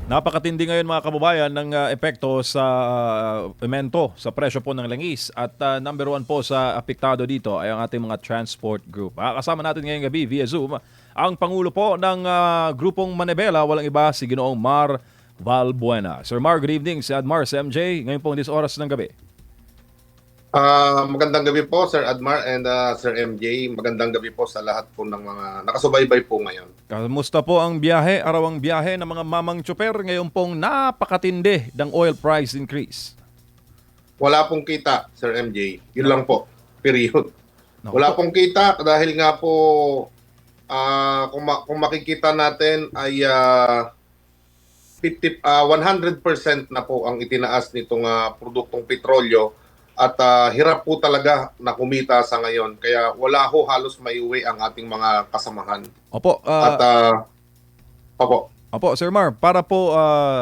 Napakatindi ngayon mga kababayan ng epekto sa emento sa presyo po ng langis at number one po sa apektado dito ay ang ating mga transport group. Kasama natin ngayong gabi via Zoom ang Pangulo po ng grupong Manibela, walang iba si Ginoong Mar Valbuena. Sir Mar, good evening. Si Admar, si MJ, ngayon pong 10 oras ng gabi. Magandang gabi po, Sir Admar and Sir MJ. Magandang gabi po sa lahat po ng mga nakasubaybay po ngayon. Kamusta po ang biyahe, arawang biyahe ng mga mamang tsuper ngayon pong napakatindi ng oil price increase? Wala pong kita, Sir MJ. Yun lang po. Period. Naku po. Wala pong kita dahil nga po kung makikita natin ay 100% na po ang itinaas nitong produktong petrolyo at hirap po talaga na kumita sa ngayon. Kaya wala ho halos maiuwi ang ating mga kasamahan. Opo, At opo. Opo, Sir Mar, para po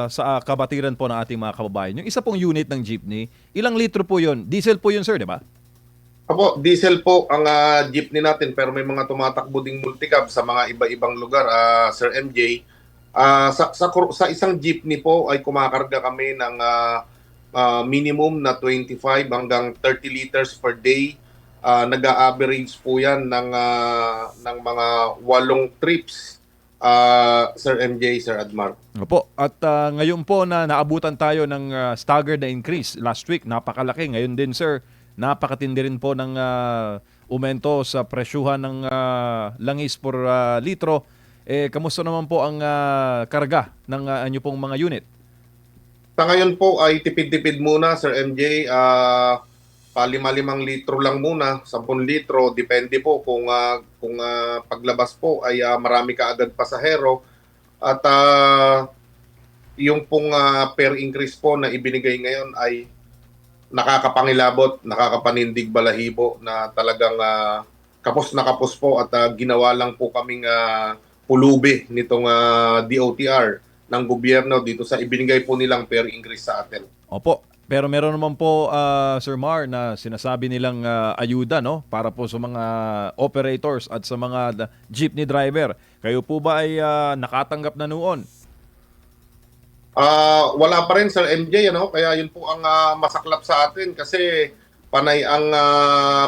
sa kabatiran po ng ating mga kababayan, yung isa pong unit ng jeepney, ilang litro po yun? Diesel po yun, sir, di ba? Opo, diesel po ang jeepney natin pero may mga tumatakbo ding multicab sa mga iba-ibang lugar, Sir MJ. Sa isang jeepney po ay kumakarga kami ng minimum na 25 hanggang 30 liters per day. Nag-a-average po yan ng mga 8 trips, Sir MJ, Sir Admar. Opo, at ngayon po na naabutan tayo ng staggered na increase last week, napakalaki. Ngayon din, sir, napakatindi rin po ng umento sa presyuhan ng langis per litro. Kamusta naman po ang karga ng anyo pong mga unit? Sa ngayon po ay tipid-tipid muna, Sir MJ. Pa 5 litro lang muna, 10 litro. Depende po kung paglabas po ay marami ka agad pasahero. At yung pong per increase po na ibinigay ngayon ay nakakapangilabot, nakakapanindig balahibo na talagang kapos na kapos po at ginawa lang po kaming pulubi nitong DOTR ng gobyerno dito sa ibinigay po nilang per increase sa atin. Opo, pero meron naman po, Sir Mar, na sinasabi nilang ayuda, no? Para po sa mga operators at sa mga jeepney driver. Kayo po ba ay nakatanggap na noon? Wala pa rin, Sir MJ, ano? Kaya yun po ang masaklap sa atin kasi panay ang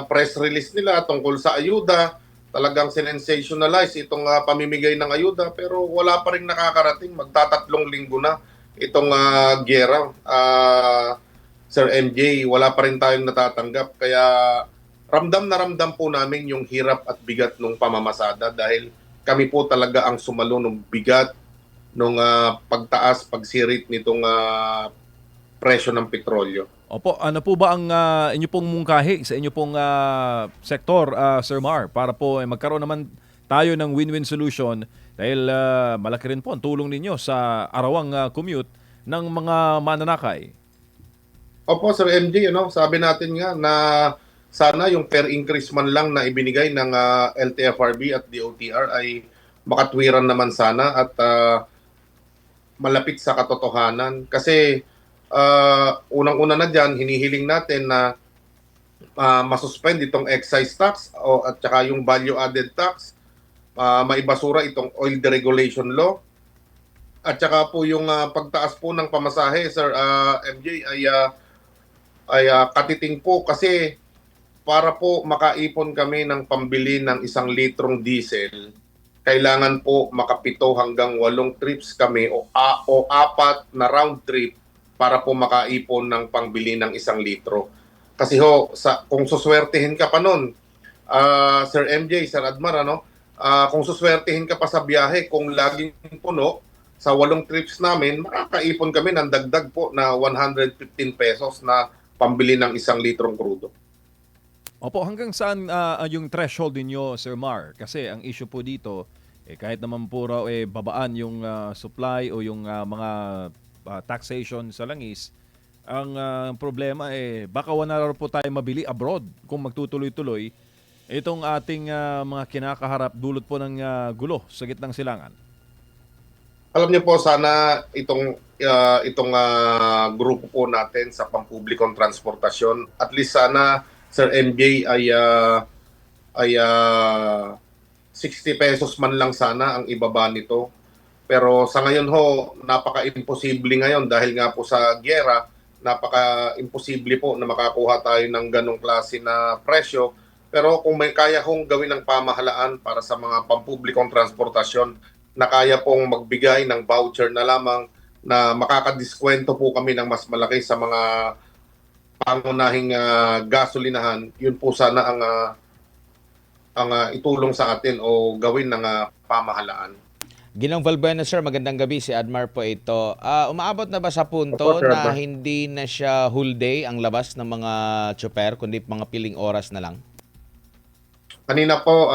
press release nila tungkol sa ayuda. Talagang sinensationalize itong pamimigay ng ayuda pero wala pa rin nakakarating. Magtatatlong linggo na itong giyera. Sir MJ, wala pa rin tayong natatanggap. Kaya ramdam na ramdam po namin yung hirap at bigat ng pamamasada dahil kami po talaga ang sumalo ng bigat nung pagtaas, pagsirit nitong presyo ng petrolyo. Opo, ano po ba ang inyo pong mungkahi sa inyo pong sektor, Sir Mar, para po magkaroon naman tayo ng win-win solution dahil malaki rin po ang tulong ninyo sa arawang commute ng mga mananakay? Opo, Sir MJ, ano, sabi natin nga na sana yung per increase man lang na ibinigay ng LTFRB at DOTR ay makatwiran naman sana at malapit sa katotohanan. Kasi unang-una na dyan, hinihiling natin na masuspend itong excise tax at saka yung value added tax, maibasura itong oil deregulation law, at saka po yung pagtaas po ng pamasahe, Sir MJ, ay katiting po kasi para po makaipon kami ng pambili ng 1 litrong diesel, kailangan po makapito hanggang 8 trips kami o 4 na round trip para po makaipon ng pangbili ng 1 litro. Kasi kung suswertehin ka pa nun, Sir MJ, Sir Admar, ano, kung suswertehin ka pa sa biyahe, kung laging puno, sa 8 trips namin, makakaipon kami ng dagdag po na 115 pesos na pambili ng 1 litrong crudo. Opo, hanggang saan yung threshold ninyo, Sir Mar? Kasi ang issue po dito, kahit naman po raw babaan yung supply o yung mga taxation sa langis, ang problema baka wala na po tayo mabili abroad kung magtutuloy-tuloy itong ating mga kinakaharap dulot po ng gulo sa gitnang silangan. Alam niyo po, sana itong grupo po natin sa pampublikong transportasyon, at least sana, Sir MJ, ay 60 pesos man lang sana ang ibaba nito. Pero sa ngayon ho, napaka-imposible ngayon dahil nga po sa giyera, napaka-imposible po na makakuha tayo ng ganong klase na presyo. Pero kung may kaya hong gawin ng pamahalaan para sa mga pampublikong transportasyon na kaya pong magbigay ng voucher na lamang na makakadiskwento po kami ng mas malaki sa mga pangunahing gasolinahan, yun po sana ang itulong sa atin o gawin ng pamahalaan. Ginong Valbuena, sir, magandang gabi. Si Admar po ito. Umaabot na ba sa punto Opo, Sir na Admar. hindi na siya whole day ang labas ng mga tsoper, kundi mga piling oras na lang? Kanina po,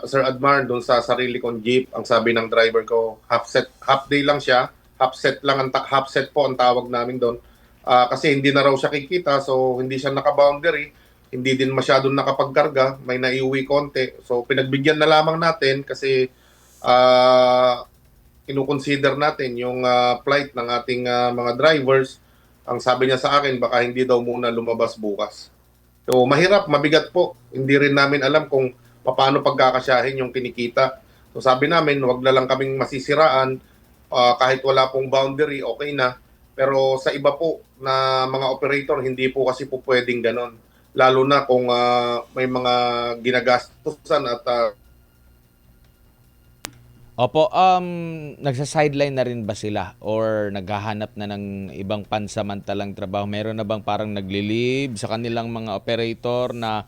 Sir Admar, doon sa sarili kong jeep, ang sabi ng driver ko, half day lang siya, half set po ang tawag namin doon. Kasi hindi na raw siya kikita, so hindi siya naka-boundary, hindi din masyadong nakapagkarga, may naiuwi konti. So pinagbigyan na lamang natin kasi kinukonsider natin yung flight ng ating mga drivers. Ang sabi niya sa akin, baka hindi daw muna lumabas bukas. So mahirap, mabigat po. Hindi rin namin alam kung paano pagkakasyahin yung kinikita. So sabi namin, wag na lang kaming masisiraan. Kahit wala pong boundary, okay na. Pero sa iba po na mga operator, hindi po kasi po pwedeng ganon. Lalo na kung may mga ginagastusan at Opo, nagsa-sideline na rin ba sila or naghahanap na ng ibang pansamantalang trabaho? Meron na bang parang nagli-leave sa kanilang mga operator na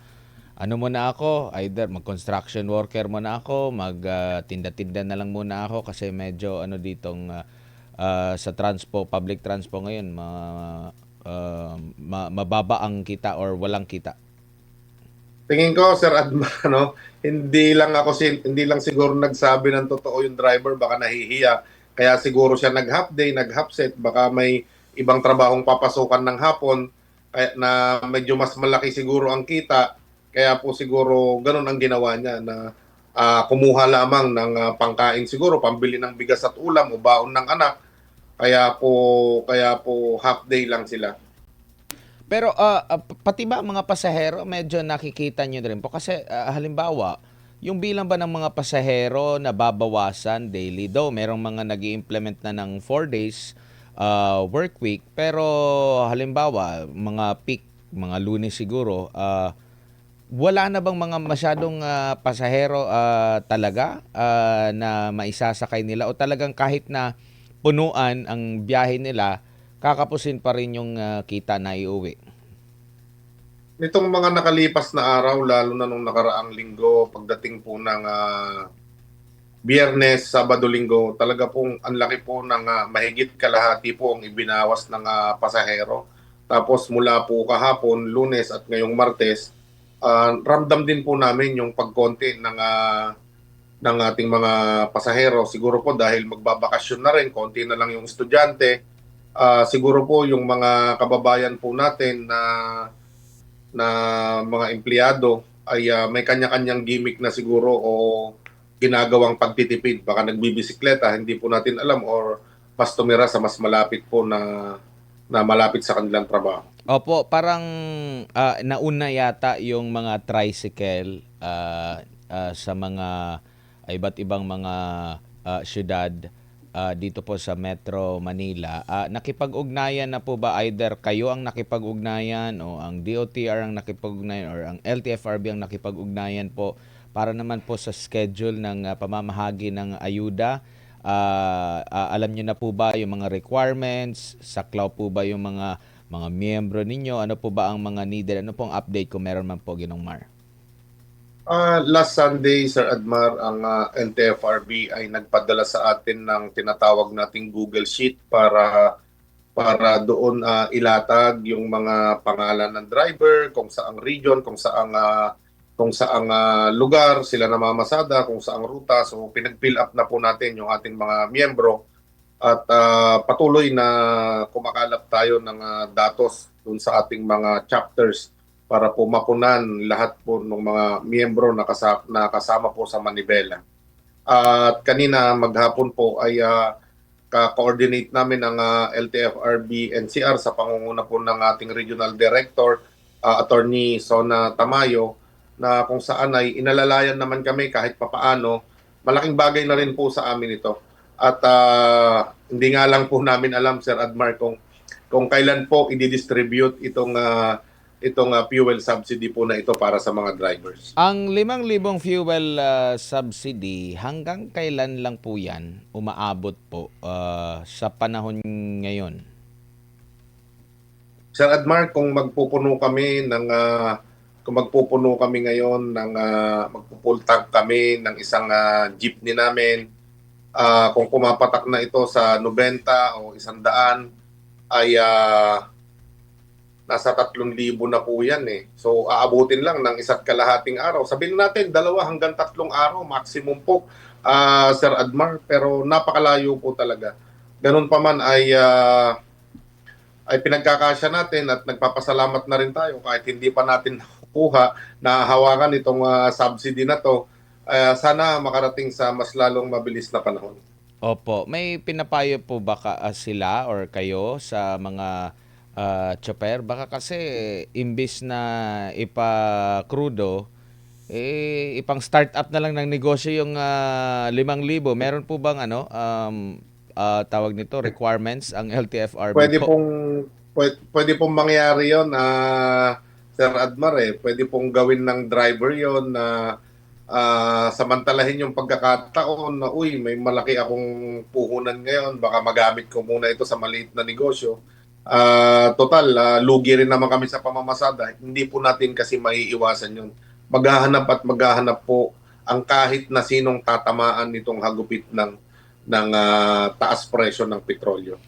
ano muna ako, either mag-construction worker muna ako, mag-tinda-tinda na lang muna ako kasi medyo ano ditong sa public transpo ngayon, mababa ang kita or walang kita. tingin ko, Sir Adma, no, hindi lang siguro nagsabi ng totoo yung driver, baka nahihiya. Kaya siguro siya nag-half day, nag-half set, baka may ibang trabahong papasukan ng hapon kaya na medyo mas malaki siguro ang kita. Kaya po siguro ganun ang ginawa niya na kumuha lamang ng pangkain siguro, pambili ng bigas at ulam o baon ng anak. Kaya po half day lang sila. Pero pati ba mga pasahero, medyo nakikita nyo rin po? Kasi halimbawa, yung bilang ba ng mga pasahero na babawasan daily, though merong mga nag implement na ng 4 days work week, pero halimbawa, mga peak, mga Lunes siguro, wala na bang mga masyadong pasahero talaga na maisasakay nila? O talagang kahit na punuan ang biyahe nila, kakapusin pa rin yung kita na iuwi? Nitong mga nakalipas na araw, lalo na nung nakaraang linggo, pagdating po ng Biyernes, Sabado, Linggo, talaga pong ang laki po ng mahigit kalahati po ang ibinawas ng pasahero. Tapos mula po kahapon, Lunes at ngayong Martes, ramdam din po namin yung pagkonti ng ating mga pasahero. Siguro po dahil magbabakasyon na rin, konti na lang yung estudyante. Siguro po yung mga kababayan po natin na mga empleyado ay may kanya-kanyang gimmick na siguro o ginagawang pagtitipid. Baka nagbibisikleta, hindi po natin alam or mas tumira sa mas malapit po na malapit sa kanilang trabaho. Opo, parang nauna yata yung mga tricycle sa mga iba't ibang mga syudad dito po sa Metro Manila. Nakipag-ugnayan na po ba, either kayo ang nakipag-ugnayan o ang DOTR ang nakipag-ugnayan or ang LTFRB ang nakipag-ugnayan po para naman po sa schedule ng pamamahagi ng ayuda? Alam niyo na po ba yung mga requirements? Saklaw po ba yung mga miyembro ninyo? Ano po ba ang mga needed? Ano pong update kung meron man po, Ginong Mar? Last Sunday, Sir Admar, ang LTFRB ay nagpadala sa atin ng tinatawag nating Google Sheet para doon ilatag yung mga pangalan ng driver, kung saang region, kung saang lugar sila namamasada, kung saang ruta. So pinag-fill up na po natin yung ating mga miyembro at patuloy na kumakalap tayo ng datos dun sa ating mga chapters para po mapunan lahat po ng mga miyembro na kasama po sa Manibela. At kanina maghapon po ay ka-coordinate namin ng LTFRB NCR sa pangunguna po ng ating Regional Director, Attorney Sona Tamayo, na kung saan ay inalalayan naman kami kahit papaano. Malaking bagay na rin po sa amin ito At hindi nga lang po namin alam, Sir Admar, kung kailan po i-distribute itong fuel subsidy po na ito para sa mga drivers. Ang 5,000 fuel subsidy, hanggang kailan lang po yan umaabot po sa panahon ngayon? Sir Admar, kung magpupuno kami ngayon ng magpo-full tank kami ng isang jeepney namin, kung pumapatak na ito sa 90 o 100 ay nasa 3,000 na po yan eh. So aabutin lang ng 1.5 araw. Sabihin natin 2 hanggang 3 araw maximum po, Sir Admar, pero napakalayo po talaga. Ganun pa man ay pinagkakasya natin at nagpapasalamat na rin tayo kahit hindi pa natin nakukuha, nahahawakan itong subsidy na to. Sana makarating sa mas lalong mabilis na panahon. Opo, may pinapayo po ba sila or kayo sa mga chopper? Baka kasi imbis na ipa-crudo, ipang start-up na lang ng negosyo yung 5,000. Meron po bang tawag nito, requirements ang LTFRB po? Pwede pong mangyari 'yon, Sir Admar eh. Pwede pong gawin ng driver 'yon na samantalahin yung pagkakataon na may malaki akong puhunan ngayon, baka magamit ko muna ito sa maliit na negosyo. Total, lugi rin naman kami sa pamamasada. Hindi po natin kasi maiiwasan 'yun. Maghahanap po ang kahit na sinong tatamaan nitong hagupit ng taas presyo ng petrolyo.